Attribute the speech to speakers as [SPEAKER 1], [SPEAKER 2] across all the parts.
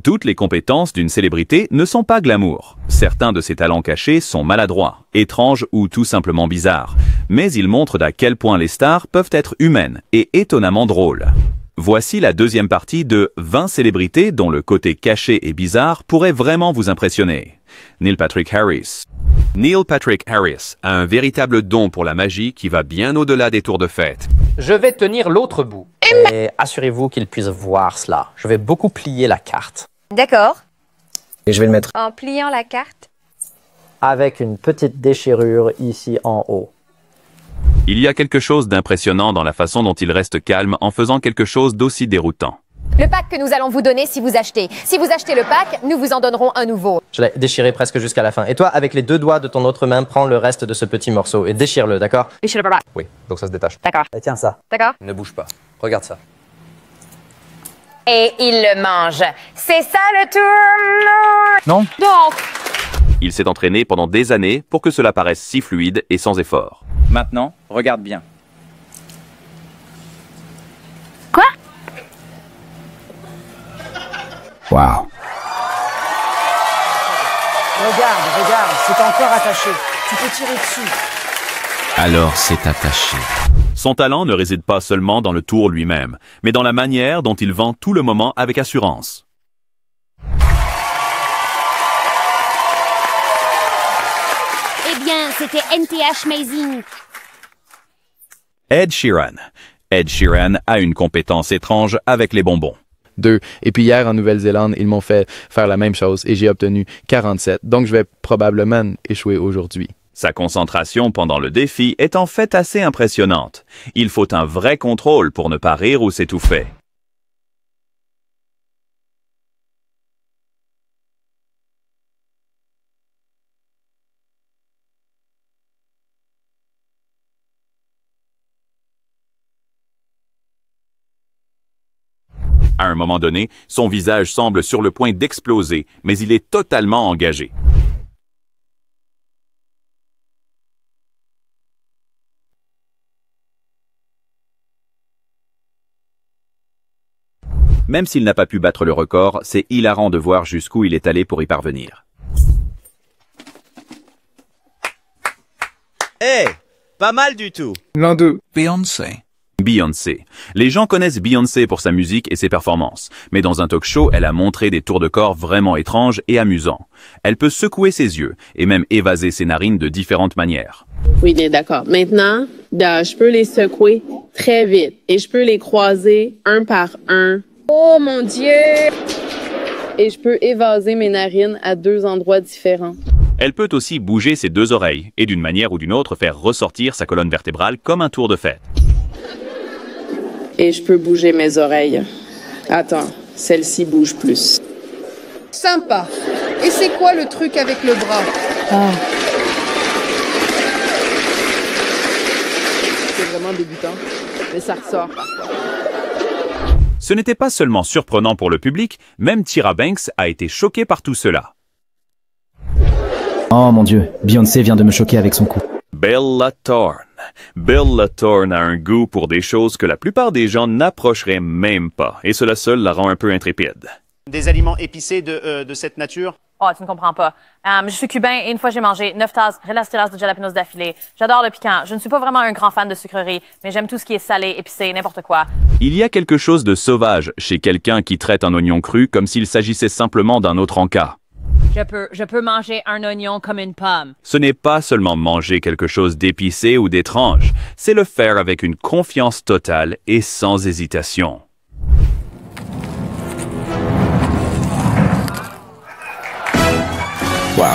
[SPEAKER 1] Toutes les compétences d'une célébrité ne sont pas glamour. Certains de ses talents cachés sont maladroits, étranges ou tout simplement bizarres. Mais ils montrent à quel point les stars peuvent être humaines et étonnamment drôles. Voici la deuxième partie de 20 célébrités dont le côté caché et bizarre pourrait vraiment vous impressionner. Neil Patrick Harris. Neil Patrick Harris a un véritable don pour la magie qui va bien au-delà des tours de fête.
[SPEAKER 2] Je vais tenir l'autre bout. Et assurez-vous qu'il puisse voir cela. Je vais beaucoup plier la carte.
[SPEAKER 3] D'accord.
[SPEAKER 4] Et je vais le mettre.
[SPEAKER 3] En pliant la carte.
[SPEAKER 2] Avec une petite déchirure ici en haut.
[SPEAKER 1] Il y a quelque chose d'impressionnant dans la façon dont il reste calme en faisant quelque chose d'aussi déroutant.
[SPEAKER 3] Le pack que nous allons vous donner si vous achetez. Si vous achetez le pack, nous vous en donnerons un nouveau.
[SPEAKER 2] Je l'ai déchiré presque jusqu'à la fin. Et toi, avec les deux doigts de ton autre main, prends le reste de ce petit morceau et déchire-le, d'accord?
[SPEAKER 3] Déchire le papa.
[SPEAKER 2] Oui, donc ça se détache.
[SPEAKER 3] D'accord.
[SPEAKER 2] Et tiens ça.
[SPEAKER 3] D'accord.
[SPEAKER 2] Ne bouge pas. Regarde ça.
[SPEAKER 3] Et il le mange. C'est ça le tour?
[SPEAKER 4] Non.
[SPEAKER 3] Donc.
[SPEAKER 1] Il s'est entraîné pendant des années pour que cela paraisse si fluide et sans effort.
[SPEAKER 4] Maintenant, regarde bien.
[SPEAKER 3] Quoi?
[SPEAKER 4] Wow.
[SPEAKER 5] Regarde, c'est encore attaché. Tu peux tirer dessus.
[SPEAKER 6] Alors c'est attaché.
[SPEAKER 1] Son talent ne réside pas seulement dans le tour lui-même, mais dans la manière dont il vend tout le moment avec assurance.
[SPEAKER 7] Eh bien, c'était NTH Amazing.
[SPEAKER 1] Ed Sheeran. Ed Sheeran a une compétence étrange avec les bonbons.
[SPEAKER 8] 2. Et puis hier, en Nouvelle-Zélande, ils m'ont fait faire la même chose et j'ai obtenu 47. Donc, je vais probablement échouer aujourd'hui.
[SPEAKER 1] Sa concentration pendant le défi est en fait assez impressionnante. Il faut un vrai contrôle pour ne pas rire ou s'étouffer. À un moment donné, son visage semble sur le point d'exploser, mais il est totalement engagé. Même s'il n'a pas pu battre le record, c'est hilarant de voir jusqu'où il est allé pour y parvenir.
[SPEAKER 9] Hey, pas mal du tout.
[SPEAKER 8] L'an 2.
[SPEAKER 6] Beyoncé.
[SPEAKER 1] Beyoncé. Les gens connaissent Beyoncé pour sa musique et ses performances, mais dans un talk show, elle a montré des tours de corps vraiment étranges et amusants. Elle peut secouer ses yeux et même évaser ses narines de différentes manières.
[SPEAKER 10] Oui, bien d'accord. Maintenant, je peux les secouer très vite et je peux les croiser un par un. Oh mon Dieu! Et je peux évaser mes narines à 2 endroits différents.
[SPEAKER 1] Elle peut aussi bouger ses 2 oreilles et d'une manière ou d'une autre faire ressortir sa colonne vertébrale comme un tour de fête.
[SPEAKER 10] Et je peux bouger mes oreilles. Attends, celle-ci bouge plus.
[SPEAKER 5] Sympa. Et c'est quoi le truc avec le bras?
[SPEAKER 10] C'est vraiment débutant, mais ça ressort parfois.
[SPEAKER 1] Ce n'était pas seulement surprenant pour le public, même Tyra Banks a été choquée par tout cela.
[SPEAKER 4] Oh mon Dieu, Beyoncé vient de me choquer avec son coup.
[SPEAKER 1] Bella Thorne. Bella Thorne a un goût pour des choses que la plupart des gens n'approcheraient même pas, et cela seul la rend un peu intrépide.
[SPEAKER 9] Des aliments épicés de cette nature?
[SPEAKER 11] Oh, tu ne comprends pas. Je suis cubain et une fois j'ai mangé 9 tasses Relas de jalapenos d'affilée. J'adore le piquant. Je ne suis pas vraiment un grand fan de sucreries, mais j'aime tout ce qui est salé, épicé, n'importe quoi.
[SPEAKER 1] Il y a quelque chose de sauvage chez quelqu'un qui traite un oignon cru comme s'il s'agissait simplement d'un autre encas.
[SPEAKER 11] Je peux manger un oignon comme une pomme.
[SPEAKER 1] Ce n'est pas seulement manger quelque chose d'épicé ou d'étrange, c'est le faire avec une confiance totale et sans hésitation.
[SPEAKER 6] Wow.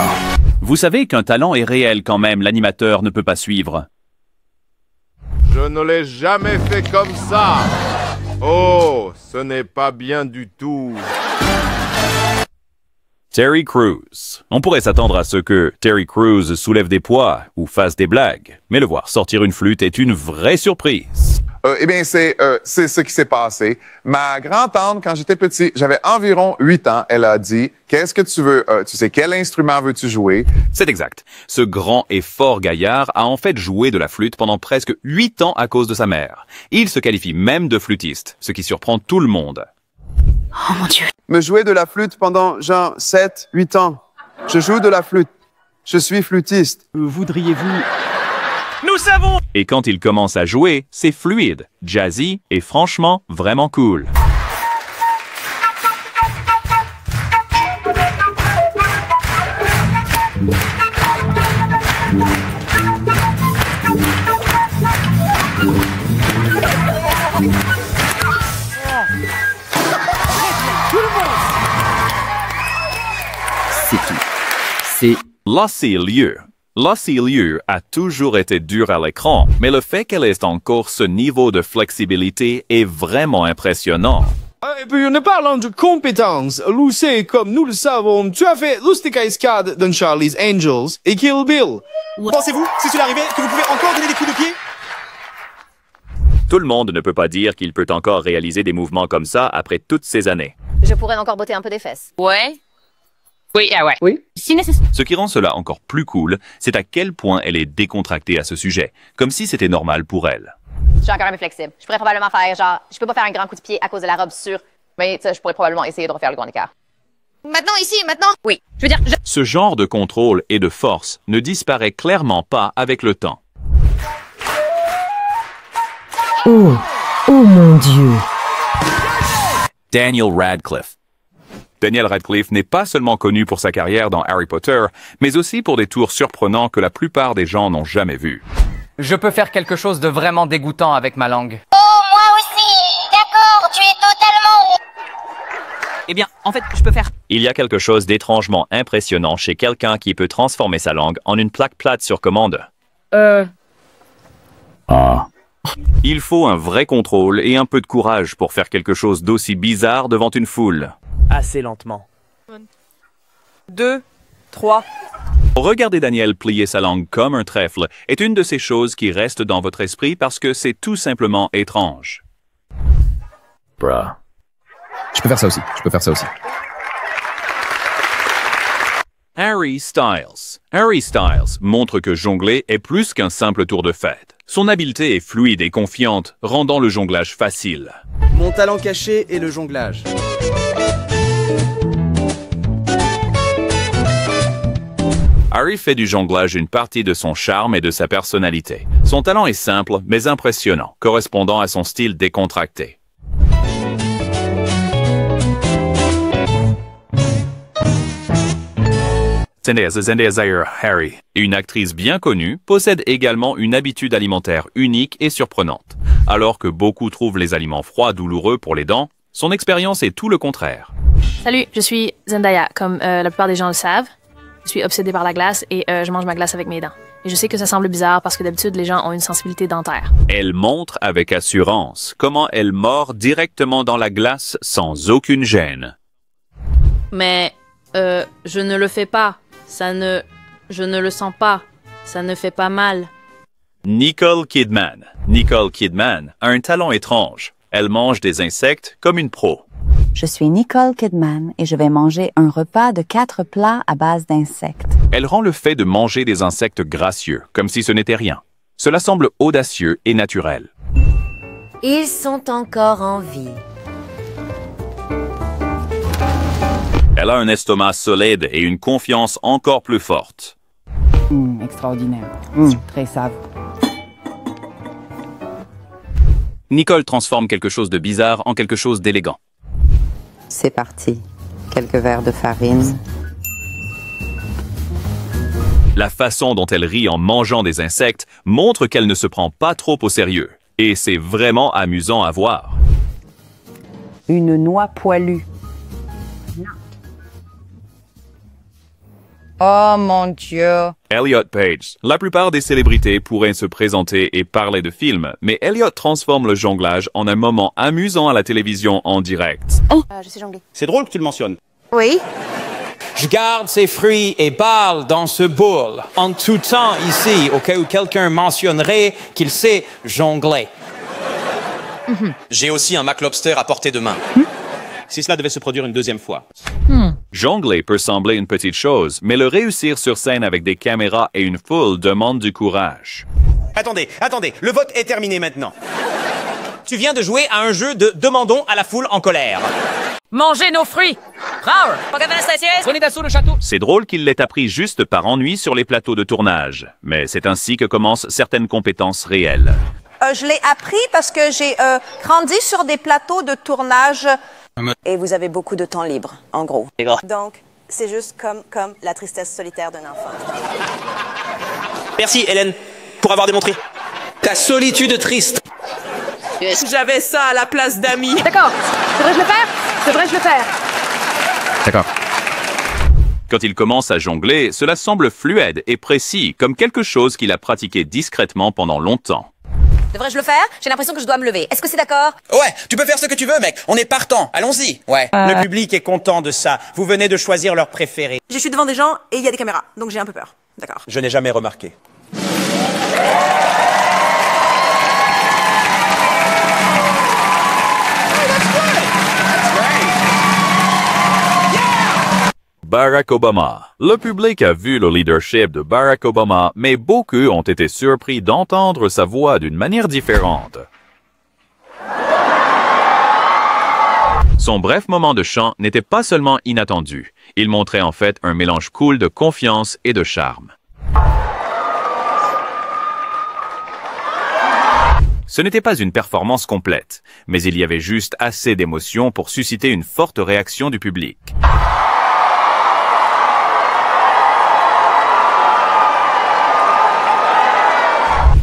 [SPEAKER 1] Vous savez qu'un talent est réel quand même, l'animateur ne peut pas suivre.
[SPEAKER 12] Je ne l'ai jamais fait comme ça. Oh, ce n'est pas bien du tout.
[SPEAKER 1] Terry Crews. On pourrait s'attendre à ce que Terry Crews soulève des poids ou fasse des blagues, mais le voir sortir une flûte est une vraie surprise.
[SPEAKER 13] Eh bien, c'est ce qui s'est passé. Ma grand-tante, quand j'étais petit, j'avais environ 8 ans, elle a dit « Qu'est-ce que tu veux? Tu sais, quel instrument veux-tu jouer? »
[SPEAKER 1] C'est exact. Ce grand et fort gaillard a en fait joué de la flûte pendant presque 8 ans à cause de sa mère. Il se qualifie même de flûtiste, ce qui surprend tout le monde.
[SPEAKER 14] Oh mon Dieu.
[SPEAKER 15] Me jouer de la flûte pendant genre 7, 8 ans. Je joue de la flûte. Je suis flûtiste.
[SPEAKER 16] Voudriez-vous...
[SPEAKER 1] Nous savons! Et quand il commence à jouer, c'est fluide, jazzy et franchement vraiment cool.
[SPEAKER 4] C'est tout. C'est...
[SPEAKER 1] Lucy Liu. Lucy Liu a toujours été dure à l'écran, mais le fait qu'elle ait encore ce niveau de flexibilité est vraiment impressionnant.
[SPEAKER 17] Et puis, en parlant de compétences, Lucy, comme nous le savons, tu as fait Lustica Escade dans Charlie's Angels et Kill Bill.
[SPEAKER 9] Pensez-vous, si cela arrivait, que vous pouvez encore donner des coups de pied?
[SPEAKER 1] Tout le monde ne peut pas dire qu'il peut encore réaliser des mouvements comme ça après toutes ces années.
[SPEAKER 3] Je pourrais encore botter un peu des fesses.
[SPEAKER 14] Ouais. Oui, ah ouais.
[SPEAKER 10] Oui.
[SPEAKER 14] Si nécessaire.
[SPEAKER 1] Ce qui rend cela encore plus cool, c'est à quel point elle est décontractée à ce sujet, comme si c'était normal pour elle.
[SPEAKER 3] Je suis encore un peu flexible. Je pourrais probablement faire genre, je peux pas faire un grand coup de pied à cause de la robe sûre, mais je pourrais probablement essayer de refaire le grand écart. Maintenant ici, maintenant.
[SPEAKER 14] Oui. Je veux dire,
[SPEAKER 1] Ce genre de contrôle et de force ne disparaît clairement pas avec le temps.
[SPEAKER 18] Oh, oh mon Dieu.
[SPEAKER 1] Daniel Radcliffe. Daniel Radcliffe n'est pas seulement connu pour sa carrière dans Harry Potter, mais aussi pour des tours surprenants que la plupart des gens n'ont jamais vus.
[SPEAKER 2] Je peux faire quelque chose de vraiment dégoûtant avec ma langue.
[SPEAKER 7] Oh, moi aussi. D'accord, tu es totalement...
[SPEAKER 4] Eh bien, en fait, je peux faire...
[SPEAKER 1] Il y a quelque chose d'étrangement impressionnant chez quelqu'un qui peut transformer sa langue en une plaque plate sur commande. Il faut un vrai contrôle et un peu de courage pour faire quelque chose d'aussi bizarre devant une foule.
[SPEAKER 16] Assez lentement.
[SPEAKER 11] 2, 3...
[SPEAKER 1] Regarder Daniel plier sa langue comme un trèfle est une de ces choses qui restent dans votre esprit parce que c'est tout simplement étrange.
[SPEAKER 4] Bruh. Je peux faire ça aussi. Je peux faire ça aussi.
[SPEAKER 1] Harry Styles. Harry Styles montre que jongler est plus qu'un simple tour de fête. Son habileté est fluide et confiante, rendant le jonglage facile.
[SPEAKER 16] Mon talent caché est le jonglage.
[SPEAKER 1] Harry fait du jonglage une partie de son charme et de sa personnalité. Son talent est simple, mais impressionnant, correspondant à son style décontracté. Zendaya Zaire Harry, une actrice bien connue, possède également une habitude alimentaire unique et surprenante. Alors que beaucoup trouvent les aliments froids douloureux pour les dents, son expérience est tout le contraire.
[SPEAKER 11] Salut, je suis Zendaya, comme la plupart des gens le savent. Je suis obsédée par la glace et je mange ma glace avec mes dents. Et je sais que ça semble bizarre parce que d'habitude, les gens ont une sensibilité dentaire.
[SPEAKER 1] Elle montre avec assurance comment elle mord directement dans la glace sans aucune gêne.
[SPEAKER 10] Mais, je ne le fais pas. Je ne le sens pas. Ça ne fait pas mal.
[SPEAKER 1] Nicole Kidman. Nicole Kidman a un talent étrange. Elle mange des insectes comme une pro.
[SPEAKER 19] Je suis Nicole Kidman et je vais manger un repas de 4 plats à base d'insectes.
[SPEAKER 1] Elle rend le fait de manger des insectes gracieux, comme si ce n'était rien. Cela semble audacieux et naturel.
[SPEAKER 18] Ils sont encore en vie.
[SPEAKER 1] Elle a un estomac solide et une confiance encore plus forte.
[SPEAKER 5] Extraordinaire. Très savent.
[SPEAKER 1] Nicole transforme quelque chose de bizarre en quelque chose d'élégant.
[SPEAKER 19] C'est parti. Quelques verres de farine.
[SPEAKER 1] La façon dont elle rit en mangeant des insectes montre qu'elle ne se prend pas trop au sérieux. Et c'est vraiment amusant à voir.
[SPEAKER 5] Une noix poilue.
[SPEAKER 10] Oh mon Dieu.
[SPEAKER 1] Elliot Page. La plupart des célébrités pourraient se présenter et parler de films, mais Elliot transforme le jonglage en un moment amusant à la télévision en direct.
[SPEAKER 3] Je sais jongler.
[SPEAKER 9] C'est drôle que tu le mentionnes.
[SPEAKER 3] Oui.
[SPEAKER 20] Je garde ces fruits et balles dans ce bol en tout temps ici, au cas où quelqu'un mentionnerait qu'il sait jongler.
[SPEAKER 21] J'ai aussi un McLobster à portée de main.
[SPEAKER 9] Si cela devait se produire une deuxième fois.
[SPEAKER 1] Jongler peut sembler une petite chose, mais le réussir sur scène avec des caméras et une foule demande du courage.
[SPEAKER 9] Attendez, le vote est terminé maintenant. Tu viens de jouer à un jeu de demandons à la foule en colère.
[SPEAKER 11] Mangez nos fruits! Raoul! Prenez d'assaut le château!
[SPEAKER 1] C'est drôle qu'il l'ait appris juste par ennui sur les plateaux de tournage. Mais c'est ainsi que commencent certaines compétences réelles.
[SPEAKER 8] Je l'ai appris parce que j'ai grandi sur des plateaux de tournage. Et vous avez beaucoup de temps libre, en gros. Donc, c'est juste comme la tristesse solitaire d'un enfant.
[SPEAKER 9] Merci, Hélène, pour avoir démontré ta solitude triste.
[SPEAKER 10] J'avais ça à la place d'amis.
[SPEAKER 11] D'accord. Devrais-je le faire? Devrais-je le faire?
[SPEAKER 4] D'accord.
[SPEAKER 1] Quand il commence à jongler, cela semble fluide et précis, comme quelque chose qu'il a pratiqué discrètement pendant longtemps.
[SPEAKER 8] Devrais-je le faire? J'ai l'impression que je dois me lever. Est-ce que c'est d'accord?
[SPEAKER 21] Ouais, tu peux faire ce que tu veux, mec. On est partant. Allons-y. Ouais.
[SPEAKER 5] Le public est content de ça. Vous venez de choisir leur préféré.
[SPEAKER 8] Je suis devant des gens et il y a des caméras, donc j'ai un peu peur. D'accord.
[SPEAKER 9] Je n'ai jamais remarqué.
[SPEAKER 1] Barack Obama. Le public a vu le leadership de Barack Obama, mais beaucoup ont été surpris d'entendre sa voix d'une manière différente. Son bref moment de chant n'était pas seulement inattendu, il montrait en fait un mélange cool de confiance et de charme. Ce n'était pas une performance complète, mais il y avait juste assez d'émotion pour susciter une forte réaction du public.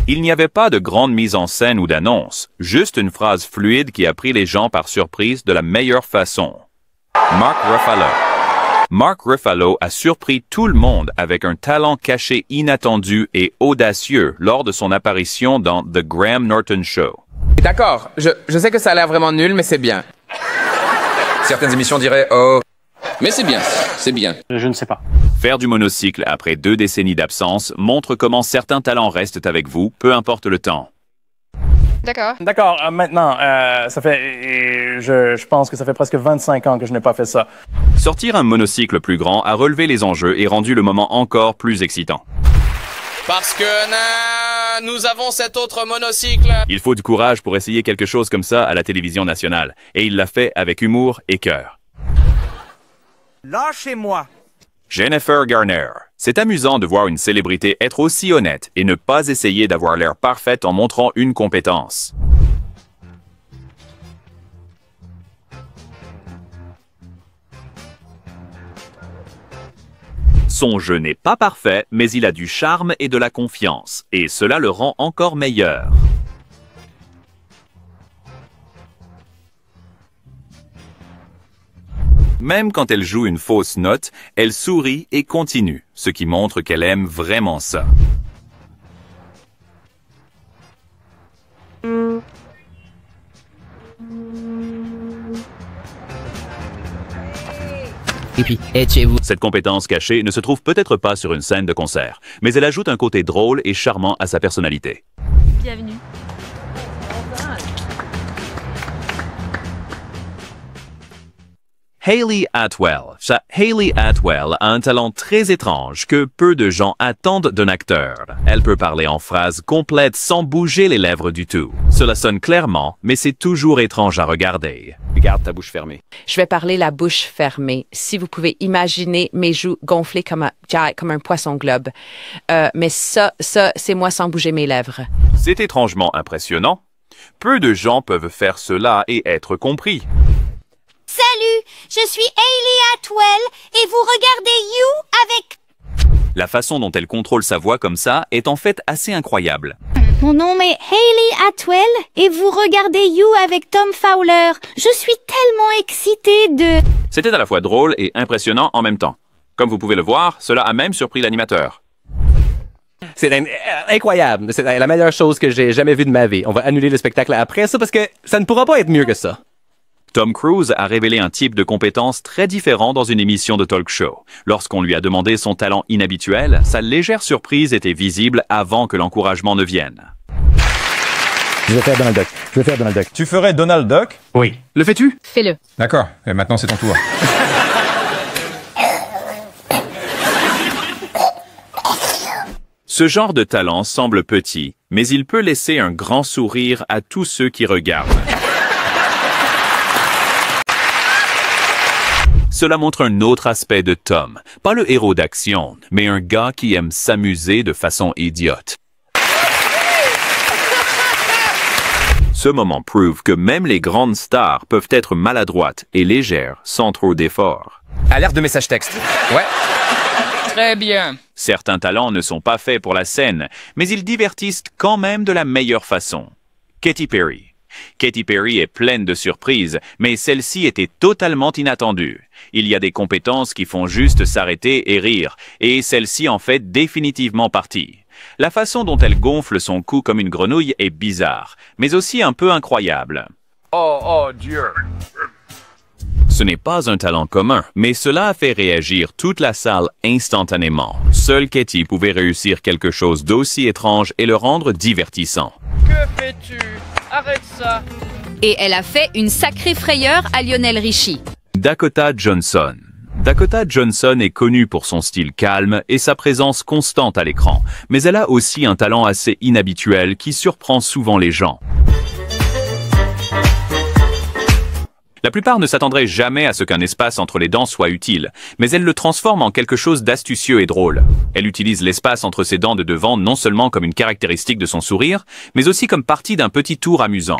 [SPEAKER 1] Il n'y avait pas de grande mise en scène ou d'annonce, juste une phrase fluide qui a pris les gens par surprise de la meilleure façon. Mark Ruffalo. Mark Ruffalo a surpris tout le monde avec un talent caché inattendu et audacieux lors de son apparition dans The Graham Norton Show.
[SPEAKER 22] D'accord, je sais que ça a l'air vraiment nul, mais c'est bien.
[SPEAKER 4] Certaines émissions diraient « Oh... »
[SPEAKER 6] Mais c'est bien, c'est bien.
[SPEAKER 5] Je ne sais pas.
[SPEAKER 1] Faire du monocycle après 2 décennies d'absence montre comment certains talents restent avec vous, peu importe le temps.
[SPEAKER 23] D'accord.
[SPEAKER 5] D'accord, maintenant, ça fait... Je pense que ça fait presque 25 ans que je n'ai pas fait ça.
[SPEAKER 1] Sortir un monocycle plus grand a relevé les enjeux et rendu le moment encore plus excitant.
[SPEAKER 20] Parce que nous avons cet autre monocycle.
[SPEAKER 1] Il faut du courage pour essayer quelque chose comme ça à la télévision nationale, et il l'a fait avec humour et cœur.
[SPEAKER 5] Lâchez-moi!
[SPEAKER 1] Jennifer Garner. C'est amusant de voir une célébrité être aussi honnête et ne pas essayer d'avoir l'air parfaite en montrant une compétence. Son jeu n'est pas parfait, mais il a du charme et de la confiance, et cela le rend encore meilleur. Même quand elle joue une fausse note, elle sourit et continue, ce qui montre qu'elle aime vraiment ça.
[SPEAKER 14] Et puis, chez vous.
[SPEAKER 1] Cette compétence cachée ne se trouve peut-être pas sur une scène de concert, mais elle ajoute un côté drôle et charmant à sa personnalité.
[SPEAKER 11] Bienvenue.
[SPEAKER 1] Hayley Atwell. Hayley Atwell a un talent très étrange que peu de gens attendent d'un acteur. Elle peut parler en phrases complètes sans bouger les lèvres du tout. Cela sonne clairement, mais c'est toujours étrange à regarder.
[SPEAKER 9] Garde ta bouche fermée.
[SPEAKER 8] Je vais parler la bouche fermée. Si vous pouvez imaginer mes joues gonflées comme un poisson globe. Mais ça, c'est moi sans bouger mes lèvres.
[SPEAKER 1] C'est étrangement impressionnant. Peu de gens peuvent faire cela et être compris.
[SPEAKER 7] Salut, je suis Hayley Atwell et vous regardez You avec...
[SPEAKER 1] La façon dont elle contrôle sa voix comme ça est en fait assez incroyable.
[SPEAKER 7] Mon nom est Hayley Atwell et vous regardez You avec Tom Fowler. Je suis tellement excitée de...
[SPEAKER 1] C'était à la fois drôle et impressionnant en même temps. Comme vous pouvez le voir, cela a même surpris l'animateur.
[SPEAKER 24] C'est incroyable. C'est la meilleure chose que j'ai jamais vue de ma vie. On va annuler le spectacle après ça parce que ça ne pourra pas être mieux que ça.
[SPEAKER 1] Tom Cruise a révélé un type de compétence très différent dans une émission de talk show. Lorsqu'on lui a demandé son talent inhabituel, sa légère surprise était visible avant que l'encouragement ne vienne.
[SPEAKER 4] Je vais faire Donald Duck. Je vais faire Donald Duck.
[SPEAKER 25] Tu ferais Donald Duck?
[SPEAKER 4] Oui.
[SPEAKER 24] Le fais-tu?
[SPEAKER 11] Fais-le.
[SPEAKER 4] D'accord. Et maintenant, c'est ton tour.
[SPEAKER 1] Ce genre de talent semble petit, mais il peut laisser un grand sourire à tous ceux qui regardent. Cela montre un autre aspect de Tom. Pas le héros d'action, mais un gars qui aime s'amuser de façon idiote. Ce moment prouve que même les grandes stars peuvent être maladroites et légères sans trop d'efforts.
[SPEAKER 24] Alerte de message texte. Ouais.
[SPEAKER 14] Très bien.
[SPEAKER 1] Certains talents ne sont pas faits pour la scène, mais ils divertissent quand même de la meilleure façon. Katy Perry. Katy Perry est pleine de surprises, mais celle-ci était totalement inattendue. Il y a des compétences qui font juste s'arrêter et rire, et celle-ci en fait définitivement partie. La façon dont elle gonfle son cou comme une grenouille est bizarre, mais aussi un peu incroyable.
[SPEAKER 14] Oh Dieu.
[SPEAKER 1] Ce n'est pas un talent commun, mais cela a fait réagir toute la salle instantanément. Seule Katy pouvait réussir quelque chose d'aussi étrange et le rendre divertissant.
[SPEAKER 14] Que fais-tu? Arrête ça.
[SPEAKER 12] Et elle a fait une sacrée frayeur à Lionel Richie.
[SPEAKER 1] Dakota Johnson. Dakota Johnson est connue pour son style calme et sa présence constante à l'écran, mais elle a aussi un talent assez inhabituel qui surprend souvent les gens. La plupart ne s'attendraient jamais à ce qu'un espace entre les dents soit utile, mais elle le transforme en quelque chose d'astucieux et drôle. Elle utilise l'espace entre ses dents de devant non seulement comme une caractéristique de son sourire, mais aussi comme partie d'un petit tour amusant.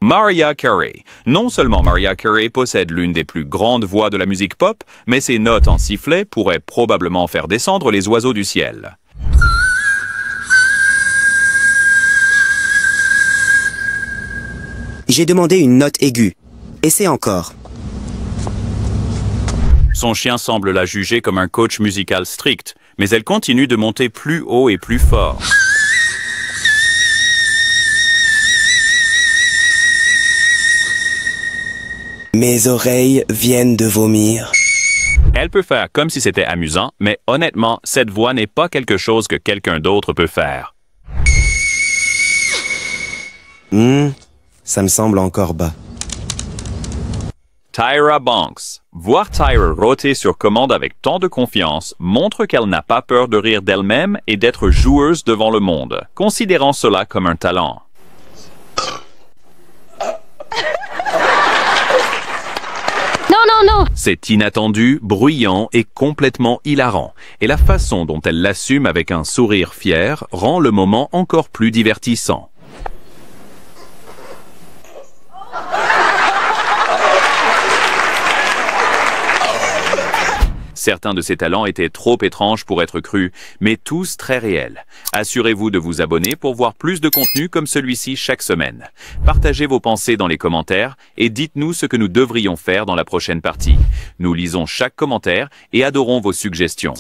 [SPEAKER 1] Mariah Carey. Non seulement Mariah Carey possède l'une des plus grandes voix de la musique pop, mais ses notes en sifflet pourraient probablement faire descendre les oiseaux du ciel.
[SPEAKER 13] J'ai demandé une note aiguë. Essaie encore.
[SPEAKER 1] Son chien semble la juger comme un coach musical strict, mais elle continue de monter plus haut et plus fort.
[SPEAKER 13] Mes oreilles viennent de vomir.
[SPEAKER 1] Elle peut faire comme si c'était amusant, mais honnêtement, cette voix n'est pas quelque chose que quelqu'un d'autre peut faire.
[SPEAKER 13] Ça me semble encore bas.
[SPEAKER 1] Tyra Banks. Voir Tyra rôter sur commande avec tant de confiance montre qu'elle n'a pas peur de rire d'elle-même et d'être joueuse devant le monde, considérant cela comme un talent.
[SPEAKER 7] Non.
[SPEAKER 1] C'est inattendu, bruyant et complètement hilarant, et la façon dont elle l'assume avec un sourire fier rend le moment encore plus divertissant. Certains de ces talents étaient trop étranges pour être crus, mais tous très réels. Assurez-vous de vous abonner pour voir plus de contenu comme celui-ci chaque semaine. Partagez vos pensées dans les commentaires et dites-nous ce que nous devrions faire dans la prochaine partie. Nous lisons chaque commentaire et adorons vos suggestions.